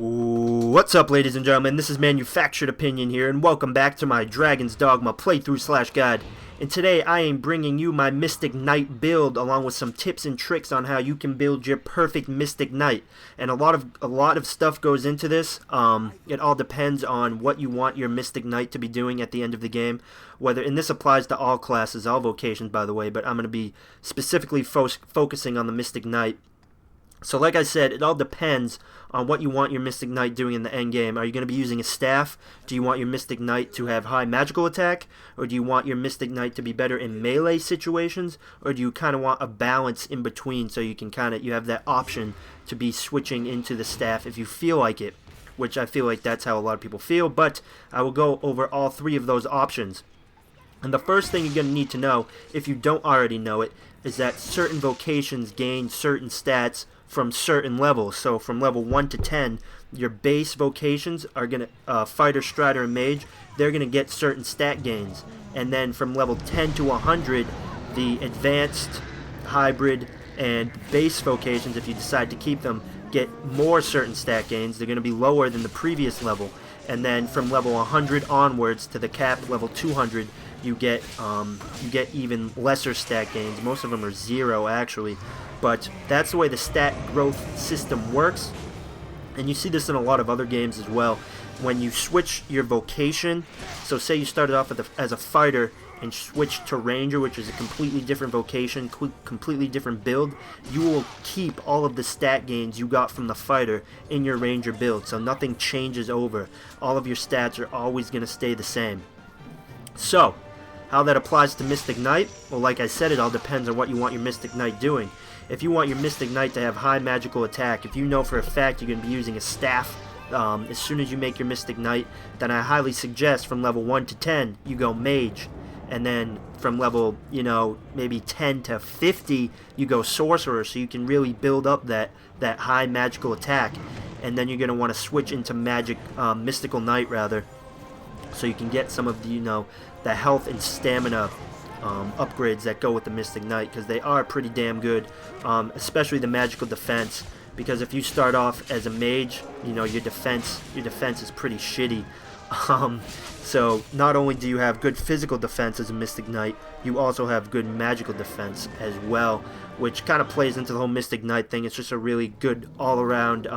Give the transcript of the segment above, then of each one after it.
What's up, ladies and gentlemen? This is Manufactured Opinion here, and welcome back to my Dragon's Dogma playthrough/guide. And today I am bringing you my Mystic Knight build, along with some tips and tricks on how you can build your perfect Mystic Knight. And a lot of stuff goes into this. It all depends on what you want your Mystic Knight to be doing at the end of the game. And this applies to all classes, all vocations, by the way. But I'm going to be specifically focusing on the Mystic Knight. So like I said, it all depends on what you want your Mystic Knight doing in the end game. Are you going to be using a staff? Do you want your Mystic Knight to have high magical attack? Or do you want your Mystic Knight to be better in melee situations? Or do you kind of want a balance in between so you can you have that option to be switching into the staff if you feel like it? Which I feel like that's how a lot of people feel, but I will go over all three of those options. And the first thing you're going to need to know, if you don't already know it, is that certain vocations gain certain stats from certain levels. So from level 1 to 10, your base vocations are going to, Fighter, Strider, and Mage, they're going to get certain stat gains. And then from level 10 to 100, the Advanced, Hybrid, and Base vocations, if you decide to keep them, get more certain stat gains. They're going to be lower than the previous level. And then from level 100 onwards to the cap level 200, you get even lesser stat gains. Most of them are 0 actually, but that's the way the stat growth system works. And you see this in a lot of other games as well. When you switch your vocation, so say you started off as a fighter and switch to ranger, which is a completely different vocation, completely different build, you will keep all of the stat gains you got from the fighter in your ranger build, so nothing changes over. All of your stats are always going to stay the same. So how that applies to Mystic Knight? Well, like I said, it all depends on what you want your Mystic Knight doing. If you want your Mystic Knight to have high magical attack, if you know for a fact you're going to be using a staff as soon as you make your Mystic Knight, then I highly suggest from level 1 to 10 you go Mage. And then from level, maybe 10 to 50, you go Sorcerer, so you can really build up that high magical attack. And then you're going to want to switch into Mystical Knight, rather, so you can get some of the, the health and stamina upgrades that go with the Mystic Knight, because they are pretty damn good, especially the magical defense. Because if you start off as a mage, your defense is pretty shitty. So not only do you have good physical defense as a Mystic Knight, you also have good magical defense as well, which kind of plays into the whole Mystic Knight thing. It's just a really good all-around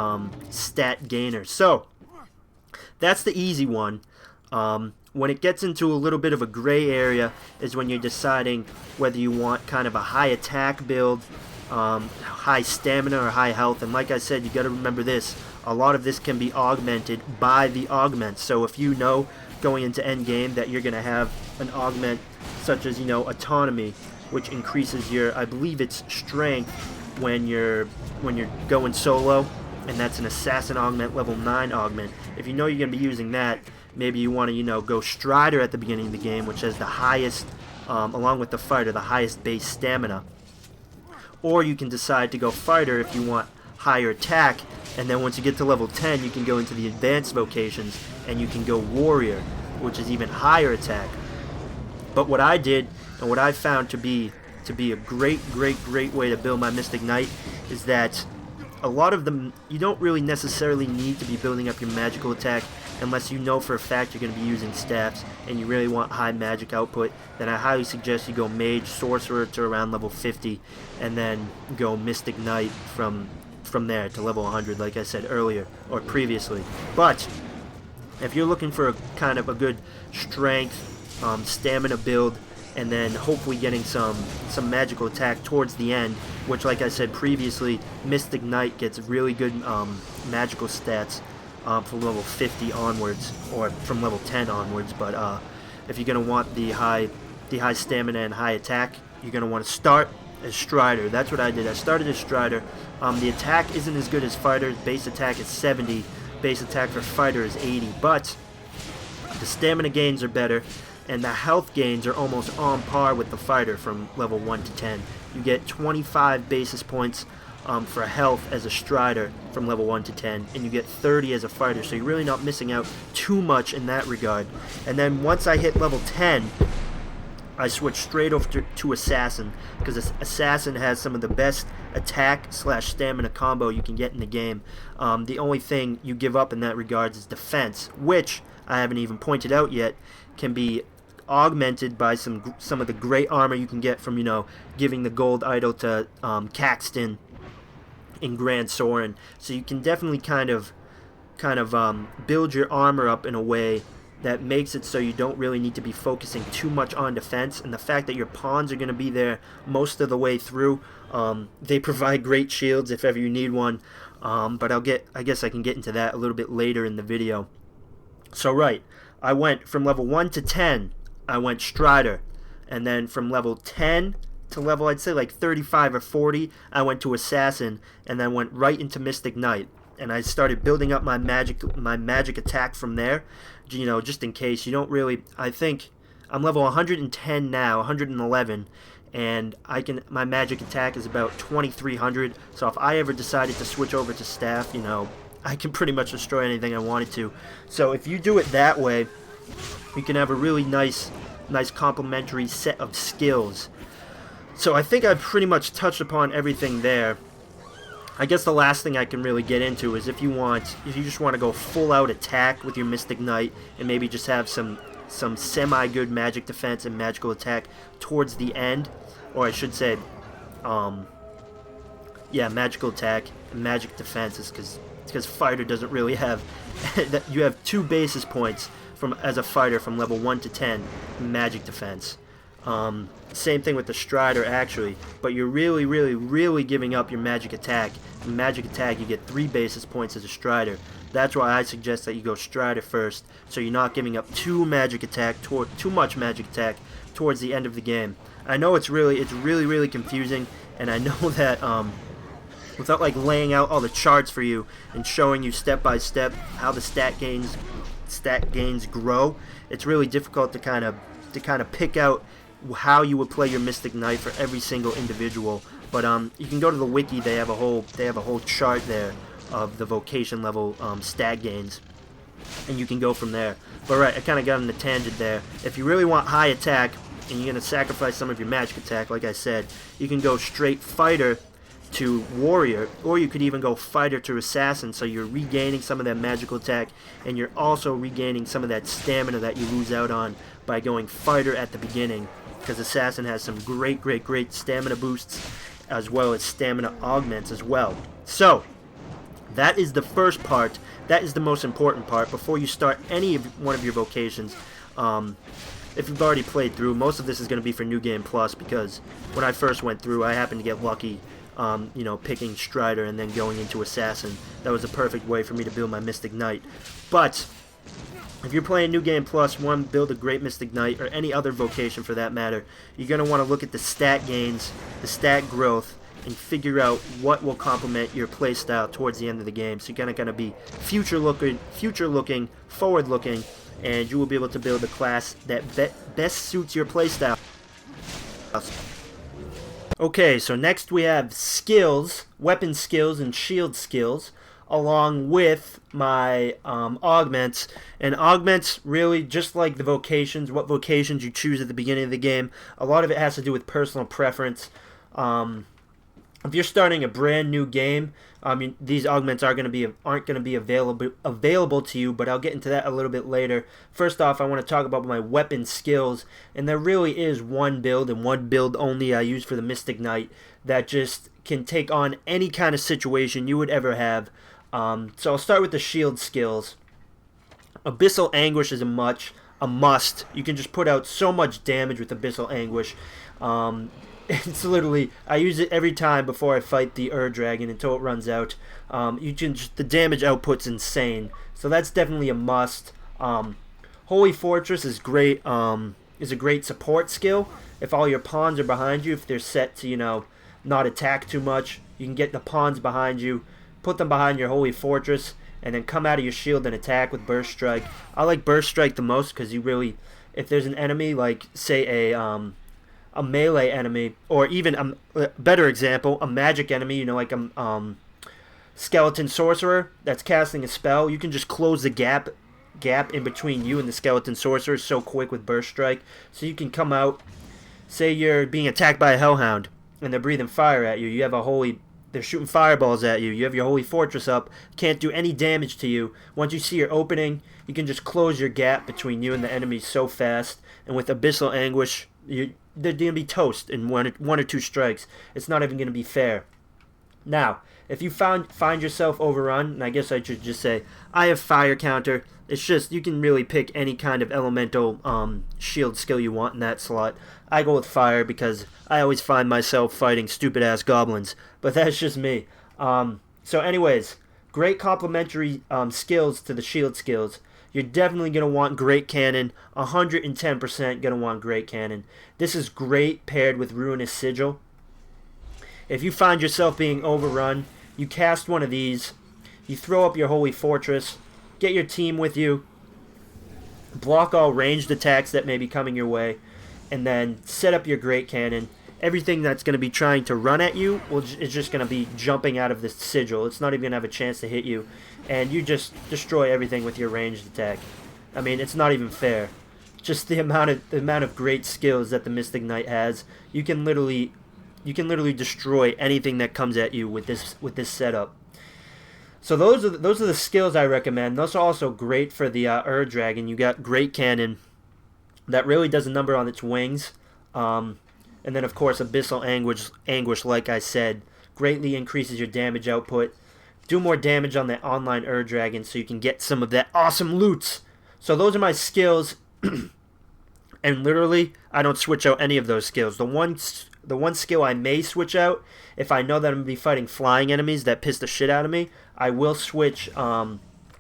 stat gainer. So that's the easy one. When it gets into a little bit of a gray area is when you're deciding whether you want kind of a high attack build, high stamina, or high health. And like I said, you got to remember this. A lot of this can be augmented by the augments. So if you know going into end game that you're going to have an augment such as, autonomy, which increases your, I believe it's strength when you're going solo, and that's an assassin augment, level 9 augment. If you know you're going to be using that, maybe you want to, go Strider at the beginning of the game, which has the highest, along with the Fighter, the highest base stamina. Or you can decide to go Fighter if you want higher attack, and then once you get to level 10, you can go into the advanced vocations, and you can go Warrior, which is even higher attack. But what I did, and what I found to be a great way to build my Mystic Knight, is that a lot of them, you don't really necessarily need to be building up your magical attack unless you know for a fact you're going to be using staffs and you really want high magic output. Then I highly suggest you go Mage, Sorcerer to around level 50, and then go Mystic Knight from there to level 100, like I said earlier or previously. But if you're looking for a kind of a good strength, stamina build, and then hopefully getting some magical attack towards the end, which, like I said previously, Mystic Knight gets really good magical stats from level 50 onwards, or from level 10 onwards. But if you're going to want the high stamina and high attack, you're going to want to start as Strider. That's what I did. I started as Strider. The attack isn't as good as Fighter's. Base attack is 70. Base attack for Fighter is 80. But the stamina gains are better, and the health gains are almost on par with the Fighter from level 1 to 10. You get 25 basis points for health as a Strider from level 1 to 10, and you get 30 as a Fighter, so you're really not missing out too much in that regard. And then once I hit level 10, I switched straight over to Assassin, because Assassin has some of the best attack slash stamina combo you can get in the game. The only thing you give up in that regards is defense, which I haven't even pointed out yet, can be augmented by some of the great armor you can get from, you know, giving the gold idol to Caxton in Grand Sorin. So you can definitely kind of build your armor up in a way that makes it so you don't really need to be focusing too much on defense. And the fact that your pawns are going to be there most of the way through, they provide great shields if ever you need one. But I guess I can get into that a little bit later in the video. So right, I went from level 1 to 10, I went Strider. And then from level 10 to level, I'd say like 35 or 40, I went to Assassin, and then went right into Mystic Knight. And I started building up my magic attack from there, you know, just in case. You don't really, I think I'm level 110 now, 111, and my magic attack is about 2300. So if I ever decided to switch over to staff, you know, I can pretty much destroy anything I wanted to. So if you do it that way, you can have a really nice complementary set of skills. So I think I've pretty much touched upon everything there. I guess the last thing I can really get into is if you just want to go full out attack with your Mystic Knight and maybe just have some semi-good magic defense and magical attack towards the end, or I should say, yeah, magical attack and magic defense is because fighter doesn't really have you have 2 basis points as a fighter from level 1 to 10 magic defense. Same thing with the Strider, actually, but you're really giving up your magic attack. In magic attack, you get 3 basis points as a Strider. That's why I suggest that you go Strider first, so you're not giving up too much magic attack towards the end of the game. I know it's really confusing, and I know that without like laying out all the charts for you and showing you step by step how the stat gains grow, it's really difficult to kind of pick out how you would play your Mystic Knight for every single individual. But you can go to the wiki. They have a whole chart there of the vocation level stat gains, and you can go from there. But right, I kind of got on the tangent there. If you really want high attack and you're gonna sacrifice some of your magic attack, like I said, you can go straight fighter to warrior, or you could even go fighter to assassin, so you're regaining some of that magical attack and you're also regaining some of that stamina that you lose out on by going fighter at the beginning, because assassin has some great stamina boosts as well as stamina augments as well. So that is the first part. That is the most important part before you start any one of your vocations. If you've already played through, most of this is going to be for New Game Plus, because when I first went through, I happened to get lucky, you know, picking Strider and then going into Assassin. That was a perfect way for me to build my Mystic Knight. But if you're playing New Game Plus, want to build a great Mystic Knight, or any other vocation for that matter, you're going to want to look at the stat gains, the stat growth, and figure out what will complement your playstyle towards the end of the game. So you're going to be future-looking, forward-looking, and you will be able to build a class that best suits your playstyle. Okay, so next we have skills, weapon skills and shield skills, along with my augments. And augments, really, just like the vocations, what vocations you choose at the beginning of the game, a lot of it has to do with personal preference. If you're starting a brand new game, these augments aren't going to be available to you, but I'll get into that a little bit later. First off, I want to talk about my weapon skills, and there really is one build and one build only I use for the Mystic Knight that just can take on any kind of situation you would ever have. So I'll start with the shield skills. Abyssal Anguish is a must. You can just put out so much damage with Abyssal Anguish. It's literally, I use it every time before I fight the Dragon until it runs out. The damage output's insane, so that's definitely a must. Holy Fortress is great. Is a great support skill. If all your pawns are behind you, if they're set to, you know, not attack too much, you can get the pawns behind you, put them behind your Holy Fortress, and then come out of your shield and attack with Burst Strike. I like Burst Strike the most because you really, if there's an enemy like, say, a melee enemy, or even a better example, a magic enemy, you know, like a skeleton sorcerer that's casting a spell, you can just close the gap gap in between you and the skeleton sorcerer so quick with burst strike. So you can come out, say you're being attacked by a hellhound and they're breathing fire at you. You have a holy, they're shooting fireballs at you. You have your holy fortress up, can't do any damage to you. Once you see your opening, you can just close your gap between you and the enemy so fast. And with abyssal anguish, they're gonna be toast in one or two strikes. It's not even gonna be fair. Now, if you find yourself overrun, and I guess I should just say, I have fire counter. It's just, you can really pick any kind of elemental shield skill you want in that slot. I go with fire because I always find myself fighting stupid-ass goblins. But that's just me. So anyways, great complementary skills to the shield skills. You're definitely going to want Great Cannon. 110% going to want Great Cannon. This is great paired with Ruinous Sigil. If you find yourself being overrun, you cast one of these, you throw up your Holy Fortress, get your team with you, block all ranged attacks that may be coming your way, and then set up your Great Cannon. Everything that's going to be trying to run at you is just going to be jumping out of this sigil. It's not even going to have a chance to hit you, and you just destroy everything with your ranged attack. I mean, it's not even fair. Just the amount of great skills that the Mystic Knight has. You can literally destroy anything that comes at you with this setup. So those are the skills I recommend. Those are also great for the Dragon. You got Great Cannon that really does a number on its wings, and then of course Abyssal Anguish, like I said, greatly increases your damage output. Do more damage on the online Dragon so you can get some of that awesome loot. So those are my skills, and literally I don't switch out any of those skills. The one skill I may switch out, if I know that I'm going to be fighting flying enemies that piss the shit out of me, I will switch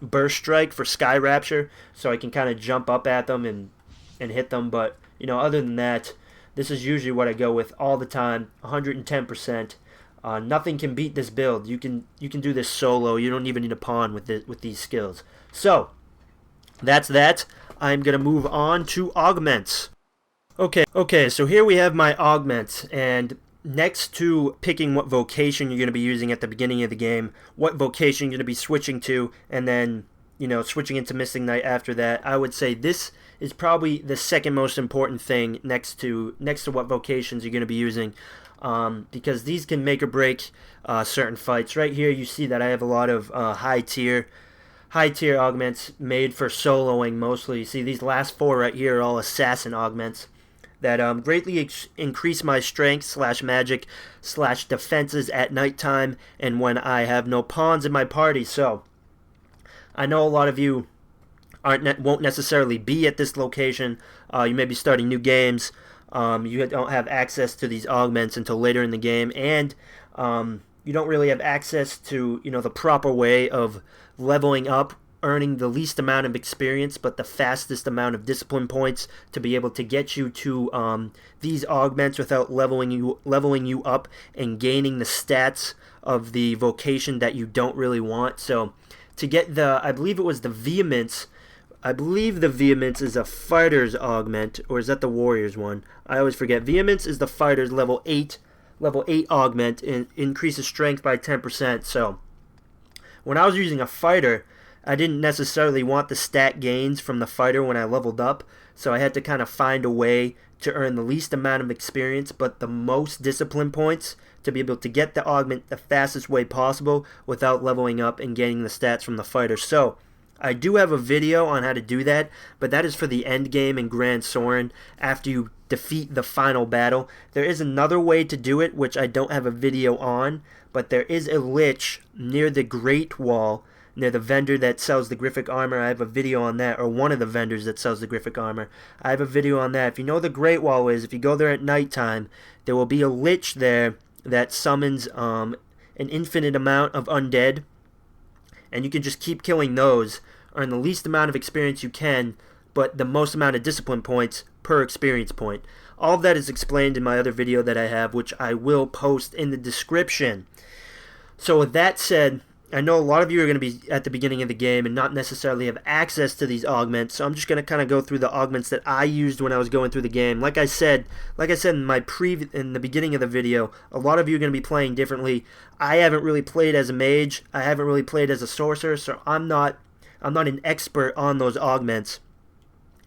Burst Strike for Sky Rapture, so I can kind of jump up at them and hit them. But, you know, other than that, this is usually what I go with all the time, 110%. Nothing can beat this build. You can do this solo. You don't even need a pawn with these skills. So, that's that. I'm going to move on to Augments. Okay, so here we have my Augments, and next to picking what vocation you're going to be using at the beginning of the game, what vocation you're going to be switching to, and then, you know, switching into Mystic Knight after that, I would say this is probably the second most important thing next to what vocations you're going to be using, because these can make or break certain fights. Right here you see that I have a lot of high tier augments made for soloing mostly. You see these last four right here are all assassin augments that greatly increase my strength / magic / defenses at nighttime and when I have no pawns in my party. So I know a lot of you won't necessarily be at this location. You may be starting new games. You don't have access to these augments until later in the game, and you don't really have access to, you know, the proper way of leveling up, earning the least amount of experience but the fastest amount of discipline points to be able to get you to these augments without leveling you up and gaining the stats of the vocation that you don't really want. So to get I believe it was the Vehemence. I believe the Vehemence is a fighter's augment, or is that the warrior's one? I always forget. Vehemence is the fighter's level 8 augment and increases strength by 10%. So when I was using a fighter, I didn't necessarily want the stat gains from the fighter when I leveled up, so I had to kind of find a way to earn the least amount of experience but the most discipline points to be able to get the augment the fastest way possible without leveling up and gaining the stats from the fighter. So I do have a video on how to do that, but that is for the end game in Grand Soren after you defeat the final battle. There is another way to do it, which I don't have a video on, but there is a lich near the Great Wall, near the vendor that sells the Griffic Armor. I have a video on that, or one of the vendors that sells the Griffic Armor. I have a video on that. If you know the Great Wall is, if you go there at nighttime, there will be a lich there that summons an infinite amount of undead, and you can just keep killing those, earn the least amount of experience you can, but the most amount of discipline points per experience point. All of that is explained in my other video that I have, which I will post in the description. So with that said, I know a lot of you are going to be at the beginning of the game and not necessarily have access to these augments, so I'm just going to kind of go through the augments that I used when I was going through the game. Like I said in the beginning of the video, a lot of you are going to be playing differently. I haven't really played as a mage. I haven't really played as a sorcerer, so I'm not I'm not an expert on those augments.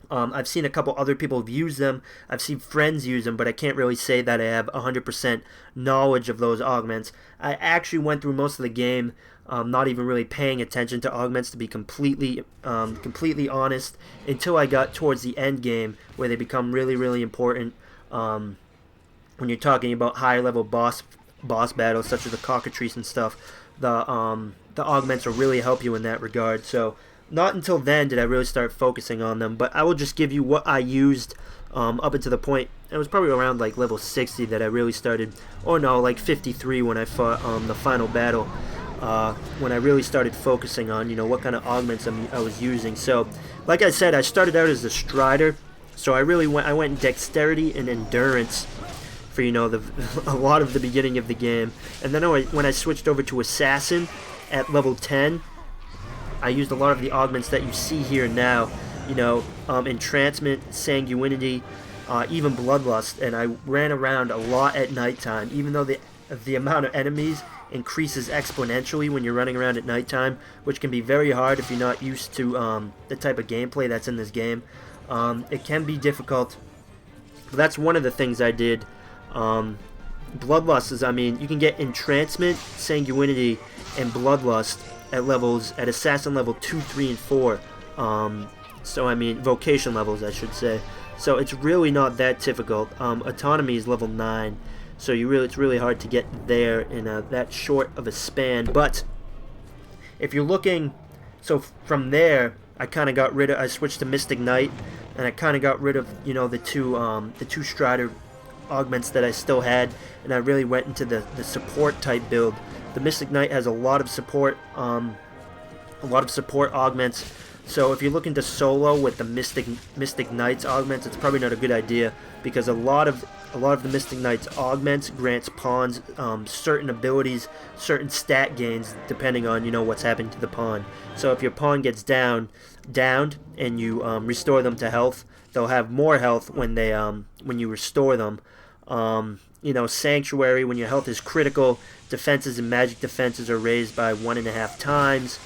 I've seen a couple other people use them. I've seen friends use them, but I can't really say that I have 100% knowledge of those augments. I actually went through most of the game not even really paying attention to augments, to be completely honest, until I got towards the end game, where they become really, really important when you're talking about higher level boss battles, such as the cockatrice and stuff. The augments will really help you in that regard. So not until then did I really start focusing on them, but I will just give you what I used up until the point. It was probably around like level 60 that I really started, or no, like 53 when I fought the final battle, when I really started focusing on, what kind of augments I was using. So, like I said, I started out as a Strider, so I went in dexterity and endurance for, a lot of the beginning of the game, and then when I switched over to Assassin at level 10, I used a lot of the augments that you see here now, entrancement, sanguinity, even bloodlust, and I ran around a lot at nighttime, even though the amount of enemies increases exponentially when you're running around at nighttime, which can be very hard if you're not used to the type of gameplay that's in this game. It can be difficult, but that's one of the things I did. Bloodlust is, you can get entrancement, sanguinity, and bloodlust at assassin level 2, 3, and 4. Vocation levels, I should say. So it's really not that difficult. Autonomy is level 9, so it's really hard to get there in that short of a span. But if you're looking, so from there, I switched to Mystic Knight, and I kind of got rid of the two Strider augments that I still had, and I really went into the support type build. The Mystic Knight has a lot of support augments. So if you're looking to solo with the Mystic Knight's augments, it's probably not a good idea, because a lot of the Mystic Knight's augments grants pawns certain abilities, certain stat gains, depending on what's happening to the pawn. So if your pawn gets downed and you restore them to health, they'll have more health when you restore them. Sanctuary, when your health is critical, defenses and magic defenses are raised by 1.5 times.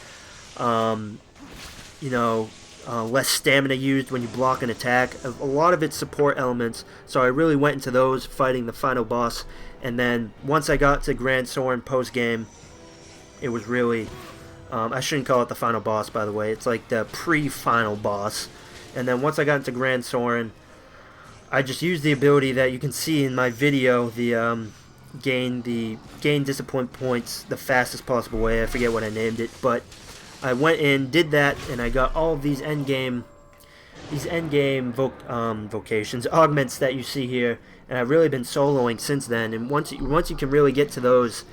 Less stamina used when you block an attack. A lot of it's support elements, so I really went into those fighting the final boss. And then once I got to Grand Soren post-game, it was really... I shouldn't call it the final boss, by the way. It's like the pre-final boss. And then once I got into Grand Soren, I just used the ability that you can see in my video, the gain disappoint points the fastest possible way. I forget what I named it, but I went in, did that, and I got all of these endgame vocations, augments that you see here, and I've really been soloing since then. And once you can really get to those,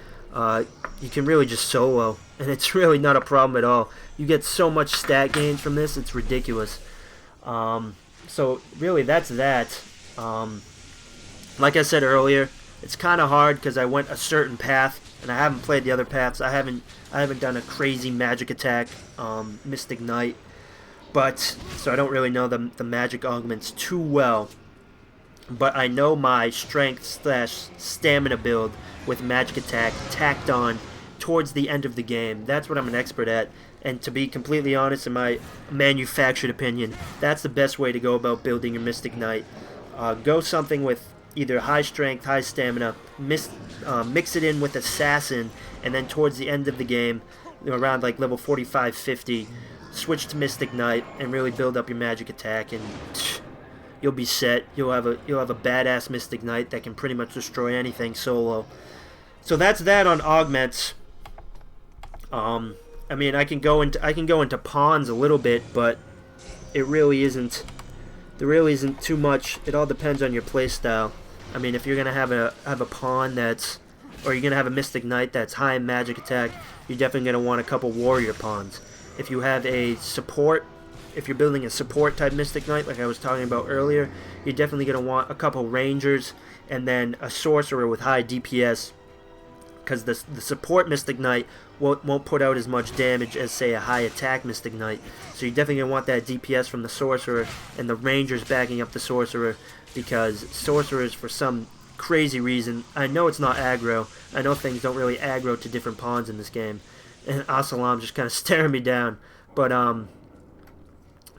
you can really just solo, and it's really not a problem at all. You get so much stat gains from this, it's ridiculous. So really, that's that. Like I said earlier, it's kind of hard because I went a certain path, and I haven't played the other paths. I haven't done a crazy magic attack, Mystic Knight, so I don't really know the magic augments too well. But I know my strength/stamina build with magic attack tacked on towards the end of the game. That's what I'm an expert at. And to be completely honest, in my manufactured opinion, that's the best way to go about building your Mystic Knight. Go something with either high strength, high stamina, mix it in with Assassin, and then towards the end of the game, around like level 45, 50, switch to Mystic Knight and really build up your magic attack, and you'll be set. You'll have a badass Mystic Knight that can pretty much destroy anything solo. So that's that on augments. I can go into pawns a little bit, but there really isn't too much. It all depends on your playstyle. If you're gonna have a pawn or you're gonna have a Mystic Knight that's high in magic attack, you're definitely gonna want a couple warrior pawns. If you have a support, if you're building a support type Mystic Knight, like I was talking about earlier, you're definitely gonna want a couple rangers and then a sorcerer with high DPS. Because the support Mystic Knight won't put out as much damage as, say, a high attack Mystic Knight. So you're definitely going to want that DPS from the Sorcerer, and the Rangers backing up the Sorcerer, because Sorcerers, for some crazy reason, I know it's not aggro, I know things don't really aggro to different pawns in this game, and Asalam's just kind of staring me down, But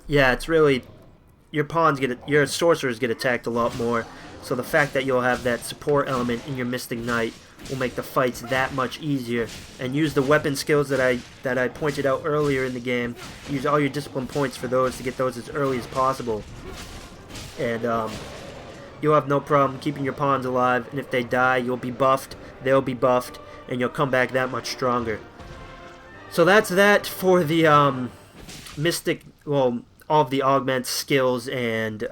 yeah, it's really your sorcerers get attacked a lot more. So the fact that you'll have that support element in your Mystic Knight will make the fights that much easier. And use the weapon skills that I pointed out earlier in the game. Use all your discipline points for those to get those as early as possible. And you'll have no problem keeping your pawns alive. And if they die, you'll be buffed, they'll be buffed, and you'll come back that much stronger. So that's that for the Mystic, well, all of the augments, skills, and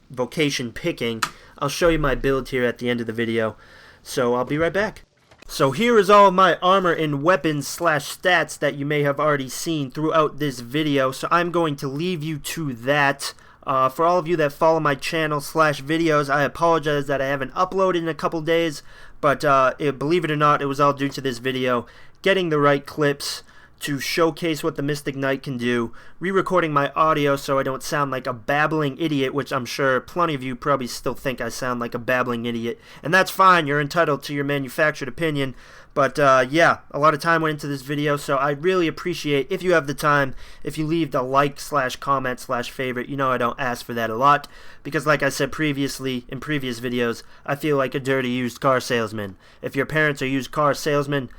vocation picking. I'll show you my build here at the end of the video. So I'll be right back. So here is all of my armor and weapons slash stats that you may have already seen throughout this video. So I'm going to leave you to that. For all of you that follow my channel slash videos, I apologize that I haven't uploaded in a couple days. But believe it or not, it was all due to this video. Getting the right clips to showcase what the Mystic Knight can do, re-recording my audio so I don't sound like a babbling idiot, which I'm sure plenty of you probably still think I sound like a babbling idiot, and that's fine, you're entitled to your manufactured opinion, but yeah, a lot of time went into this video, so I'd really appreciate, if you have the time, if you leave the like slash comment slash favorite. You know I don't ask for that a lot, because like I said previously, in previous videos, I feel like a dirty used car salesman. If your parents are used car salesmen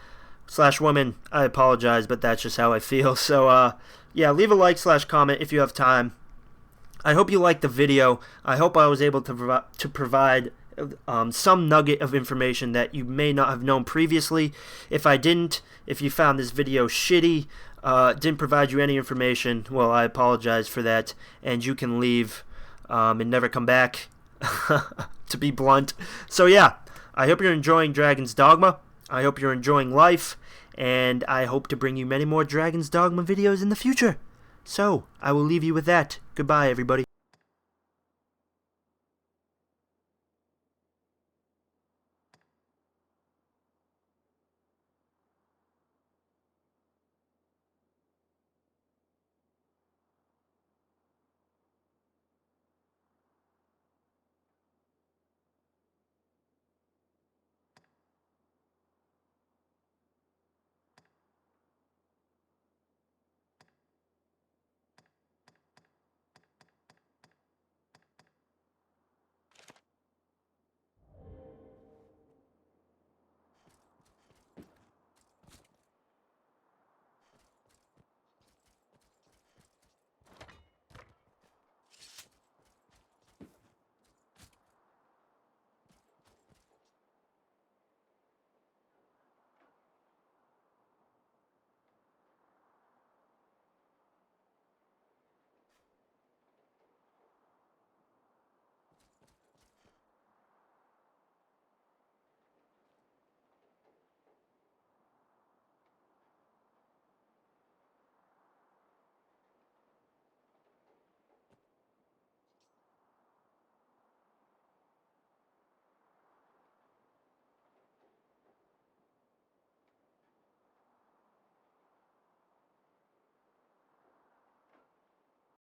slash woman, I apologize, but that's just how I feel. So yeah, leave a like slash comment if you have time. I hope you liked the video. I hope I was able to provide some nugget of information that you may not have known previously. If I didn't, if you found this video shitty, didn't provide you any information, well, I apologize for that, and you can leave and never come back, to be blunt. So yeah, I hope you're enjoying Dragon's Dogma. I hope you're enjoying life, and I hope to bring you many more Dragon's Dogma videos in the future. So, I will leave you with that. Goodbye, everybody.